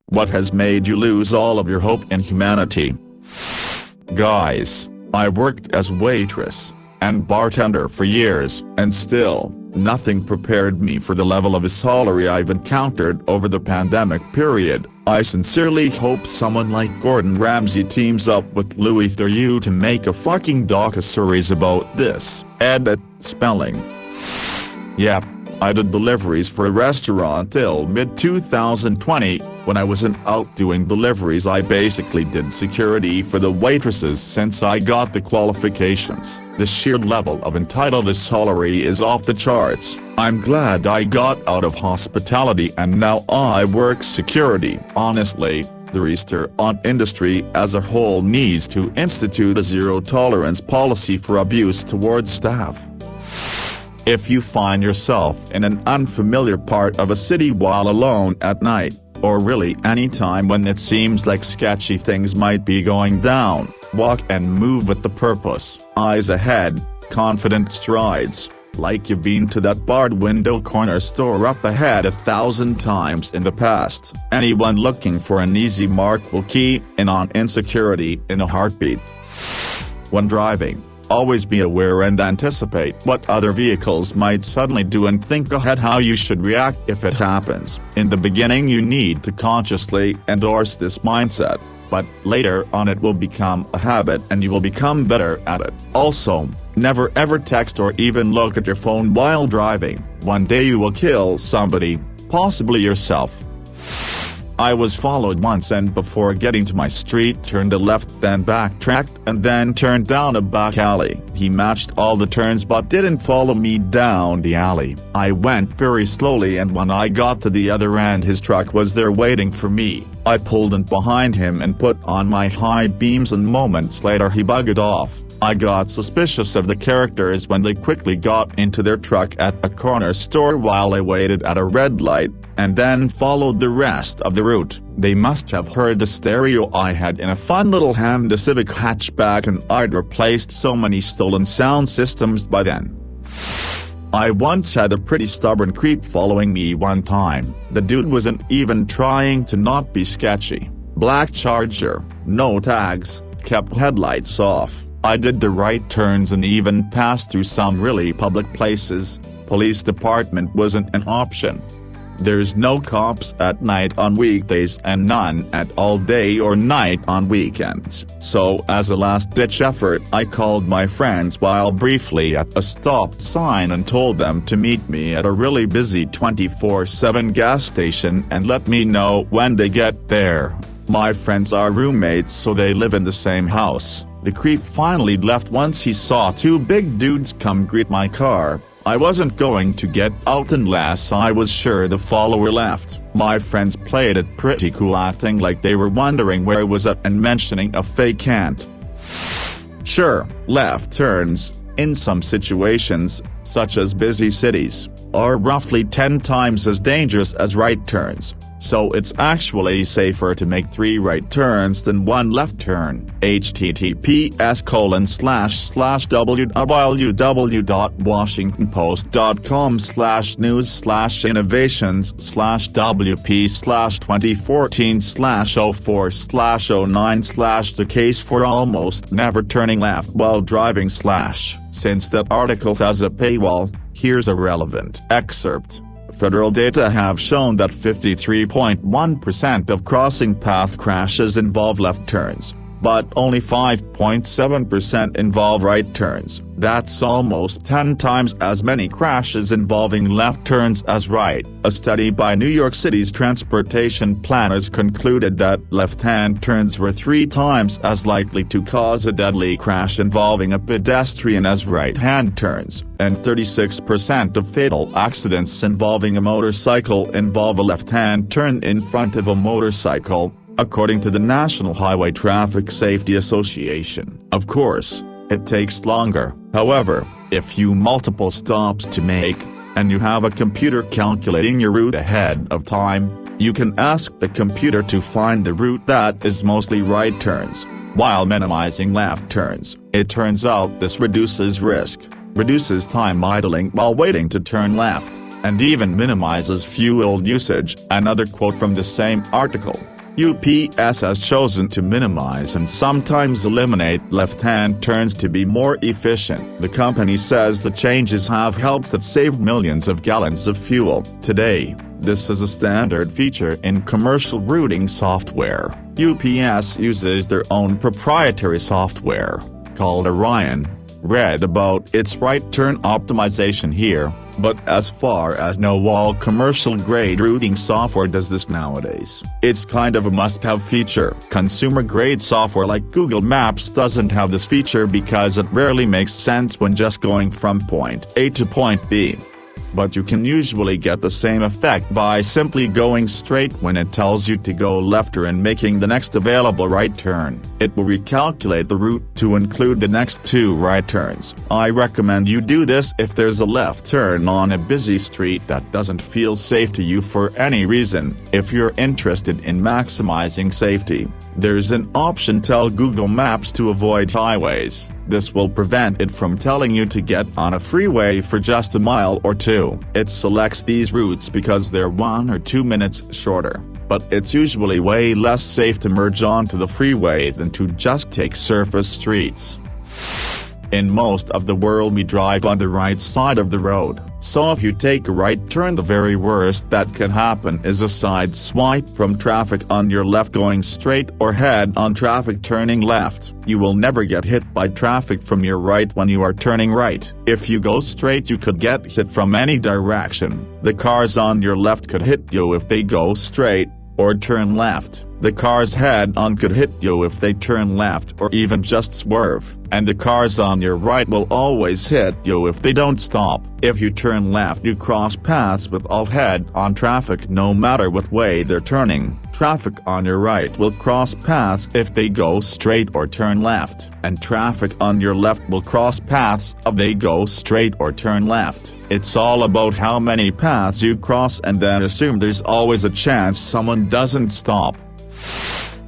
What has made you lose all of your hope in humanity? Guys, I worked as waitress and bartender for years, and still, nothing prepared me for the level of salary I've encountered over the pandemic period. I sincerely hope someone like Gordon Ramsay teams up with Louis Theroux to make a fucking docu-series about this. Edit, spelling. Yep, I did deliveries for a restaurant till mid-2020. When I wasn't out doing deliveries, I basically did security for the waitresses since I got the qualifications. The sheer level of entitled salary is off the charts. I'm glad I got out of hospitality and now I work security. Honestly, the restaurant industry as a whole needs to institute a zero-tolerance policy for abuse towards staff. If you find yourself in an unfamiliar part of a city while alone at night, or really any time when it seems like sketchy things might be going down, walk and move with the purpose, eyes ahead, confident strides, like you've been to that barred window corner store up ahead 1,000 times in the past. Anyone looking for an easy mark will key in on insecurity in a heartbeat. When driving, always be aware and anticipate what other vehicles might suddenly do and think ahead how you should react if it happens. In the beginning you need to consciously endorse this mindset, but later on it will become a habit and you will become better at it. Also, never ever text or even look at your phone while driving. One day you will kill somebody, possibly yourself. I was followed once and before getting to my street turned a left, then backtracked and then turned down a back alley. He matched all the turns but didn't follow me down the alley. I went very slowly and when I got to the other end his truck was there waiting for me. I pulled in behind him and put on my high beams and moments later he buggered off. I got suspicious of the characters when they quickly got into their truck at a corner store while I waited at a red light, and then followed the rest of the route. They must have heard the stereo I had in a fun little Honda Civic hatchback and I'd replaced so many stolen sound systems by then. I once had a pretty stubborn creep following me one time. The dude wasn't even trying to not be sketchy. Black Charger, no tags, kept headlights off. I did the right turns and even passed through some really public places. Police department wasn't an option. There's no cops at night on weekdays and none at all day or night on weekends. So as a last-ditch effort I called my friends while briefly at a stop sign and told them to meet me at a really busy 24/7 gas station and let me know when they get there. My friends are roommates so they live in the same house. The creep finally left once he saw two big dudes come greet my car. I wasn't going to get out unless I was sure the follower left. My friends played it pretty cool, acting like they were wondering where I was at and mentioning a fake aunt. Sure, left turns, in some situations, such as busy cities, are roughly 10 times as dangerous as right turns. So it's actually safer to make 3 right turns than 1 left turn. https://www.washingtonpost.com/news/innovations/WP/2014/04/09/ The case for almost never turning left while driving/ Since that article has a paywall, here's a relevant excerpt. Federal data have shown that 53.1% of crossing path crashes involve left turns, but only 5.7% involve right turns. That's almost 10 times as many crashes involving left turns as right. A study by New York City's transportation planners concluded that left-hand turns were 3 times as likely to cause a deadly crash involving a pedestrian as right-hand turns, and 36% of fatal accidents involving a motorcycle involve a left-hand turn in front of a motorcycle, according to the National Highway Traffic Safety Association. Of course, it takes longer. However, if you multiple stops to make, and you have a computer calculating your route ahead of time, you can ask the computer to find the route that is mostly right turns, while minimizing left turns. It turns out this reduces risk, reduces time idling while waiting to turn left, and even minimizes fuel usage. Another quote from the same article. UPS has chosen to minimize and sometimes eliminate left-hand turns to be more efficient. The company says the changes have helped it save millions of gallons of fuel. Today, this is a standard feature in commercial routing software. UPS uses their own proprietary software, called Orion. Read about its right turn optimization here, but as far as know, all commercial-grade routing software does this nowadays. It's kind of a must-have feature. Consumer-grade software like Google Maps doesn't have this feature because it rarely makes sense when just going from point A to point B. But you can usually get the same effect by simply going straight when it tells you to go left and making the next available right turn. It will recalculate the route to include the next 2 right turns. I recommend you do this if there's a left turn on a busy street that doesn't feel safe to you for any reason. If you're interested in maximizing safety, there's an option tell Google Maps to avoid highways. This will prevent it from telling you to get on a freeway for just a mile or 2. It selects these routes because they're 1 or 2 minutes shorter, but it's usually way less safe to merge onto the freeway than to just take surface streets. In most of the world we drive on the right side of the road, so if you take a right turn, the very worst that can happen is a side swipe from traffic on your left going straight or head on traffic turning left. You will never get hit by traffic from your right when you are turning right. If you go straight, you could get hit from any direction. The cars on your left could hit you if they go straight or turn left. The cars head-on could hit you if they turn left or even just swerve, and the cars on your right will always hit you if they don't stop. If you turn left, you cross paths with all head-on traffic no matter what way they're turning. Traffic on your right will cross paths if they go straight or turn left, and traffic on your left will cross paths if they go straight or turn left. It's all about how many paths you cross and then assume there's always a chance someone doesn't stop.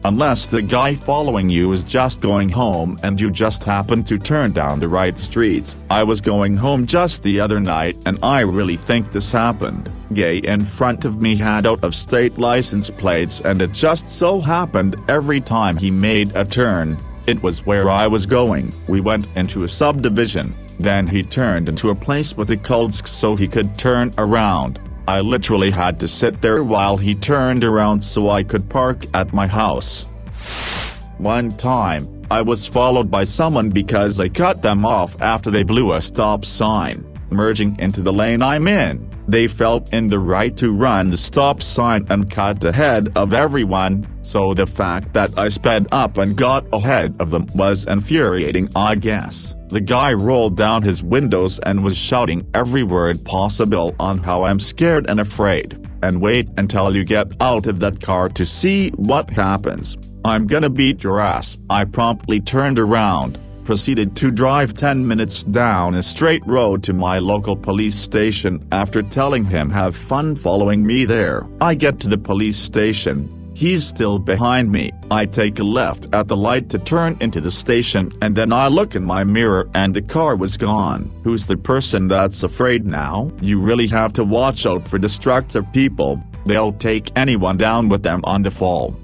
Unless the guy following you is just going home and you just happen to turn down the right streets. I was going home just the other night and I really think this happened. Guy in front of me had out-of-state license plates and it just so happened every time he made a turn, it was where I was going. We went into a subdivision, then he turned into a place with a cul-de-sac so he could turn around. I literally had to sit there while he turned around so I could park at my house. One time, I was followed by someone because I cut them off after they blew a stop sign, merging into the lane I'm in. They felt in the right to run the stop sign and cut ahead of everyone, so the fact that I sped up and got ahead of them was infuriating, I guess. The guy rolled down his windows and was shouting every word possible on how I'm scared and afraid, and wait until you get out of that car to see what happens. I'm gonna beat your ass. I promptly turned around, proceeded to drive 10 minutes down a straight road to my local police station after telling him have fun following me there. I get to the police station. He's still behind me. I take a left at the light to turn into the station and then I look in my mirror and the car was gone. Who's the person that's afraid now? You really have to watch out for destructive people. They'll take anyone down with them on the fall.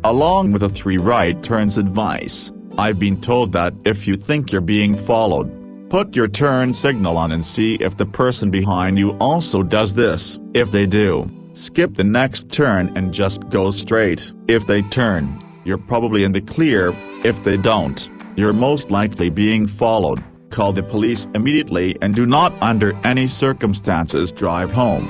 Along with the 3 right turns advice, I've been told that if you think you're being followed, put your turn signal on and see if the person behind you also does this. If they do, skip the next turn and just go straight. If they turn, you're probably in the clear. If they don't, you're most likely being followed. Call the police immediately and do not under any circumstances drive home.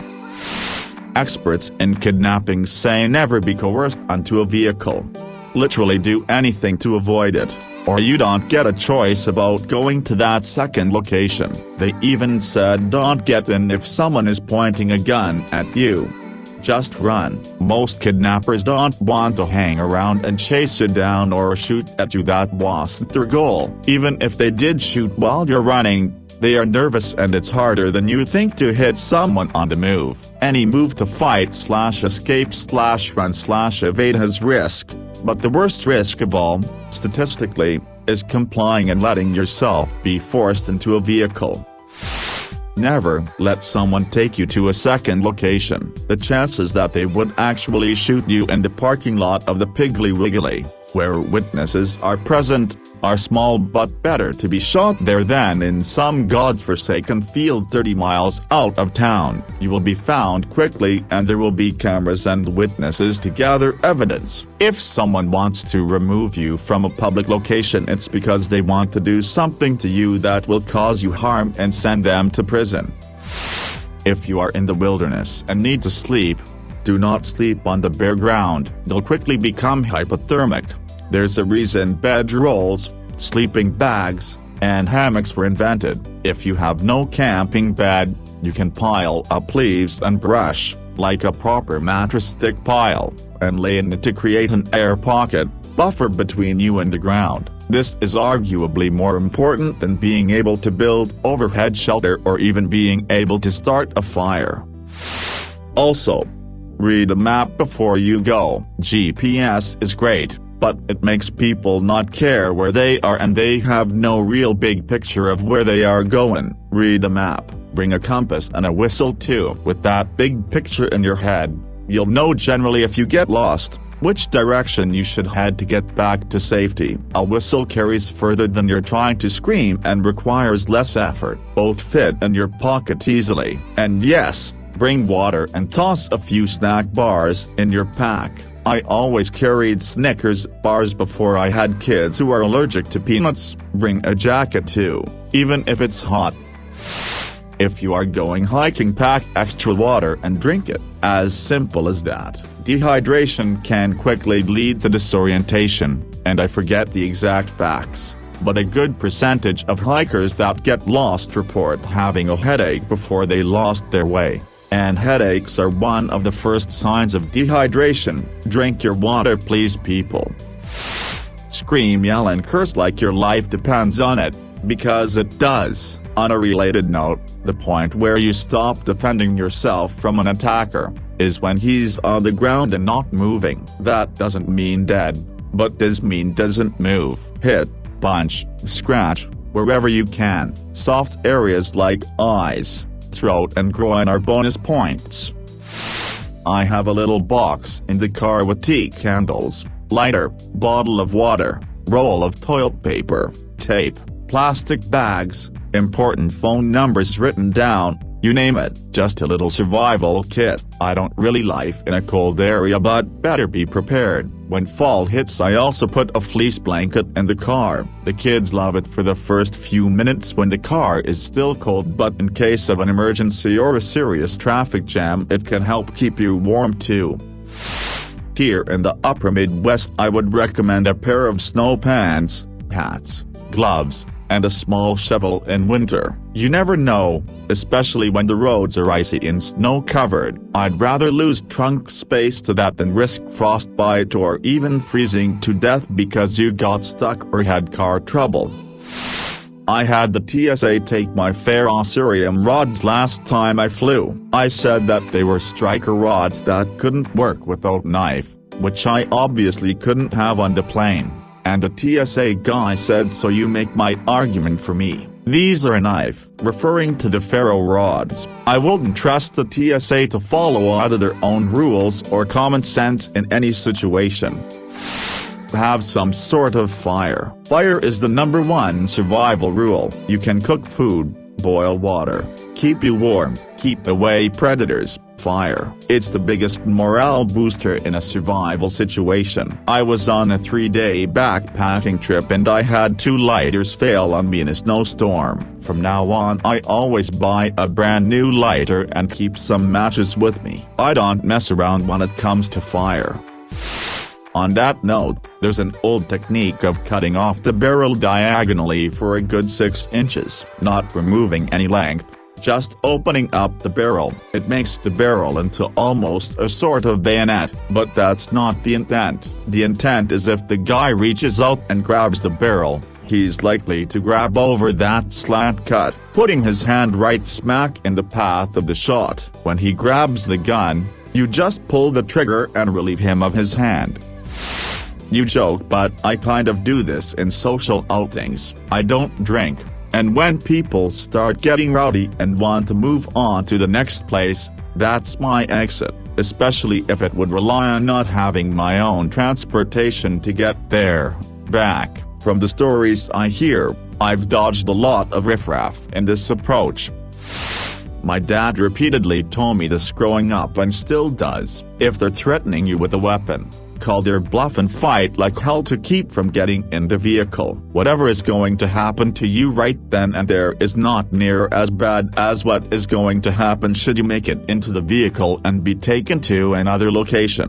Experts in kidnapping say never be coerced onto a vehicle. Literally do anything to avoid it, or you don't get a choice about going to that second location. They even said don't get in if someone is pointing a gun at you. Just run. Most kidnappers don't want to hang around and chase you down or shoot at you. That wasn't their goal. Even if they did shoot while you're running, they are nervous and it's harder than you think to hit someone on the move. Any move to fight / escape / run / evade has risk, but the worst risk of all, statistically, is complying and letting yourself be forced into a vehicle. Never let someone take you to a second location. The chances that they would actually shoot you in the parking lot of the Piggly Wiggly, where witnesses are present, are small, but better to be shot there than in some godforsaken field 30 miles out of town. You will be found quickly and there will be cameras and witnesses to gather evidence. If someone wants to remove you from a public location, it's because they want to do something to you that will cause you harm and send them to prison. If you are in the wilderness and need to sleep, do not sleep on the bare ground. You'll quickly become hypothermic. There's a reason bedrolls, sleeping bags, and hammocks were invented. If you have no camping bed, you can pile up leaves and brush, like a proper mattress stick pile, and lay in it to create an air pocket, buffer between you and the ground. This is arguably more important than being able to build overhead shelter or even being able to start a fire. Also, read a map before you go. GPS is great, but it makes people not care where they are and they have no real big picture of where they are going. Read a map, bring a compass and a whistle too. With that big picture in your head, you'll know generally if you get lost, which direction you should head to get back to safety. A whistle carries further than you're trying to scream and requires less effort. Both fit in your pocket easily. And yes, bring water and toss a few snack bars in your pack. I always carried Snickers bars before I had kids who are allergic to peanuts. Bring a jacket too, even if it's hot. If you are going hiking, pack extra water and drink it. As simple as that. Dehydration can quickly lead to disorientation, and I forget the exact facts, but a good percentage of hikers that get lost report having a headache before they lost their way. And headaches are one of the first signs of dehydration. Drink your water, please, people. Scream, yell and curse like your life depends on it, because it does. On a related note, the point where you stop defending yourself from an attacker is when he's on the ground and not moving. That doesn't mean dead, but does mean doesn't move. Hit, punch, scratch, wherever you can. Soft areas like eyes, throat and groin are bonus points. I have a little box in the car with tea candles, lighter, bottle of water, roll of toilet paper, tape, plastic bags, important phone numbers written down, you name it. Just a little survival kit. I don't really live in a cold area, but better be prepared. When fall hits, I also put a fleece blanket in the car. The kids love it for the first few minutes when the car is still cold, but in case of an emergency or a serious traffic jam, it can help keep you warm too. Here in the upper Midwest, I would recommend a pair of snow pants, hats, gloves, and a small shovel in winter. You never know, especially when the roads are icy and snow-covered. I'd rather lose trunk space to that than risk frostbite or even freezing to death because you got stuck or had car trouble. I had the TSA take my ferrocerium rods last time I flew. I said that they were striker rods that couldn't work without knife, which I obviously couldn't have on the plane. And the TSA guy said, so you make my argument for me. These are a knife, referring to the ferro rods. I wouldn't trust the TSA to follow either their own rules or common sense in any situation. Have some sort of fire. Fire is the #1 survival rule. You can cook food, boil water, keep you warm, keep away predators. Fire. It's the biggest morale booster in a survival situation. I was on a 3-day backpacking trip and I had 2 lighters fail on me in a snowstorm. From now on, I always buy a brand new lighter and keep some matches with me. I don't mess around when it comes to fire. On that note, there's an old technique of cutting off the barrel diagonally for a good 6 inches, not removing any length. Just opening up the barrel. It makes the barrel into almost a sort of bayonet, but that's not the intent. The intent is if the guy reaches out and grabs the barrel, he's likely to grab over that slant cut, putting his hand right smack in the path of the shot. When he grabs the gun, you just pull the trigger and relieve him of his hand. You joke, but I kind of do this in social outings. I don't drink, And when people start getting rowdy and want to move on to the next place, that's my exit, especially if it would rely on not having my own transportation to get there, back. From the stories I hear, I've dodged a lot of riffraff in this approach. My dad repeatedly told me this growing up and still does: if they're threatening you with a weapon, call their bluff and fight like hell to keep from getting in the vehicle. Whatever is going to happen to you right then and there is not near as bad as what is going to happen should you make it into the vehicle and be taken to another location.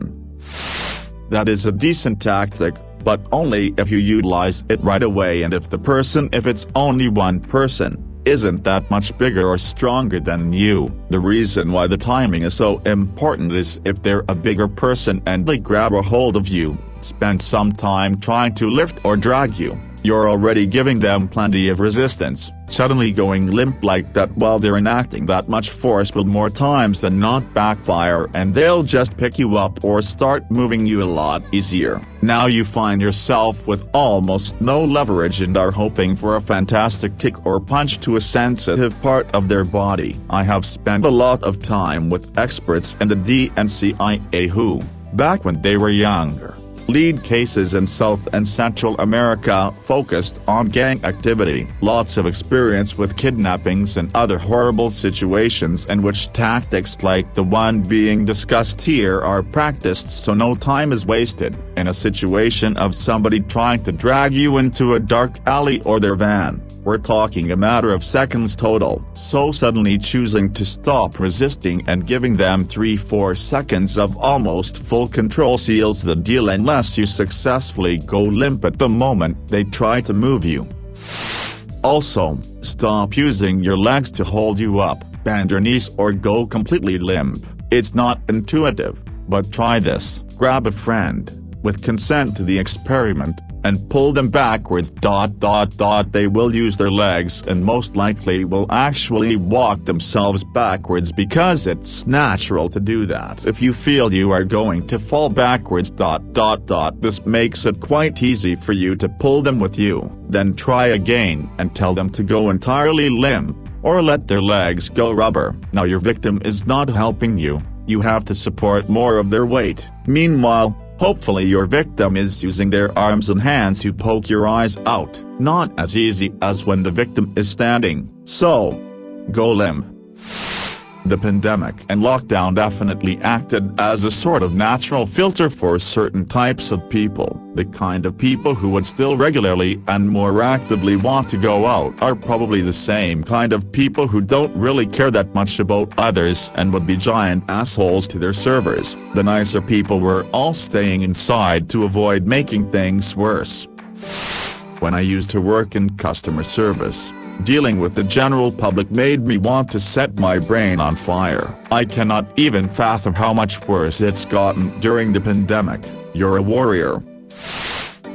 That is a decent tactic, but only if you utilize it right away and if it's only one person, isn't that much bigger or stronger than you. The reason why the timing is so important is if they're a bigger person and they grab a hold of you, spend some time trying to lift or drag you, you're already giving them plenty of resistance. Suddenly going limp like that while they're enacting that much force will more times than not backfire, and they'll just pick you up or start moving you a lot easier. Now you find yourself with almost no leverage and are hoping for a fantastic kick or punch to a sensitive part of their body. I have spent a lot of time with experts in the DNCIA who, back when they were younger, lead cases in South and Central America focused on gang activity. Lots of experience with kidnappings and other horrible situations in which tactics like the one being discussed here are practiced so no time is wasted. In a situation of somebody trying to drag you into a dark alley or their van, we're talking a matter of seconds total. So suddenly choosing to stop resisting and giving them 3-4 seconds of almost full control seals the deal unless you successfully go limp at the moment they try to move you. Also, stop using your legs to hold you up, bend your knees or go completely limp. It's not intuitive, but try this. Grab a friend, with consent to the experiment, and pull them backwards. They will use their legs and most likely will actually walk themselves backwards because it's natural to do that. If you feel you are going to fall backwards. This makes it quite easy for you to pull them with you. Then try again and tell them to go entirely limp, or let their legs go rubber. Now your victim is not helping you, you have to support more of their weight. Meanwhile, hopefully your victim is using their arms and hands to poke your eyes out. Not as easy as when the victim is standing. So, go limp. The pandemic and lockdown definitely acted as a sort of natural filter for certain types of people. The kind of people who would still regularly and more actively want to go out are probably the same kind of people who don't really care that much about others and would be giant assholes to their servers. The nicer people were all staying inside to avoid making things worse. When I used to work in customer service, dealing with the general public made me want to set my brain on fire. I cannot even fathom how much worse it's gotten during the pandemic. You're a warrior.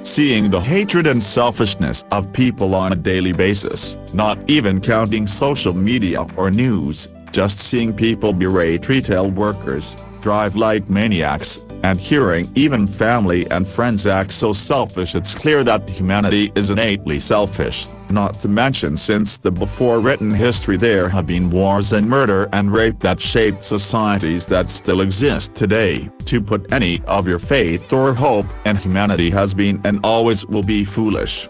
Seeing the hatred and selfishness of people on a daily basis, not even counting social media or news, just seeing people berate retail workers, drive like maniacs, and hearing even family and friends act so selfish, it's clear that humanity is innately selfish. Not to mention, since the before written history, there have been wars and murder and rape that shaped societies that still exist today. To put any of your faith or hope in humanity has been and always will be foolish.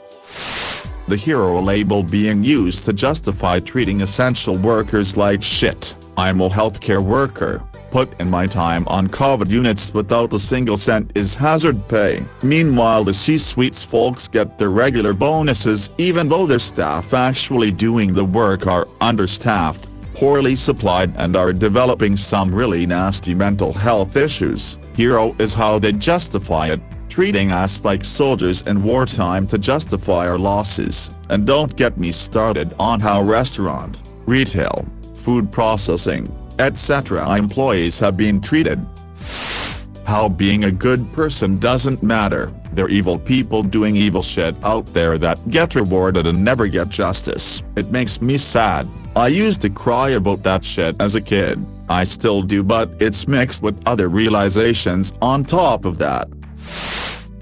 The hero label being used to justify treating essential workers like shit. I'm a healthcare worker. Put in my time on COVID units without a single cent is hazard pay. Meanwhile, the C-suite's folks get their regular bonuses even though their staff actually doing the work are understaffed, poorly supplied and are developing some really nasty mental health issues. Hero is how they justify it, treating us like soldiers in wartime to justify our losses. And don't get me started on how restaurant, retail, food processing, etc. employees have been treated. How being a good person doesn't matter. They're evil people doing evil shit out there that get rewarded and never get justice. It makes me sad. I used to cry about that shit as a kid. I still do, but it's mixed with other realizations on top of that.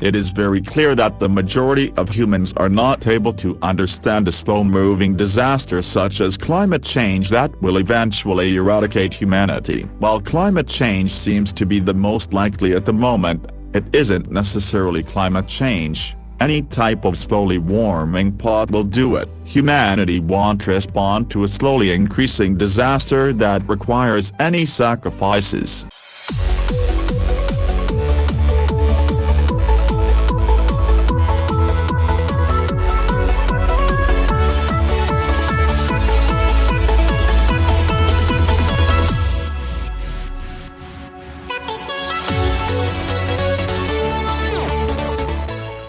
It is very clear that the majority of humans are not able to understand a slow-moving disaster such as climate change that will eventually eradicate humanity. While climate change seems to be the most likely at the moment, it isn't necessarily climate change. Any type of slowly warming pot will do it. Humanity won't respond to a slowly increasing disaster that requires any sacrifices.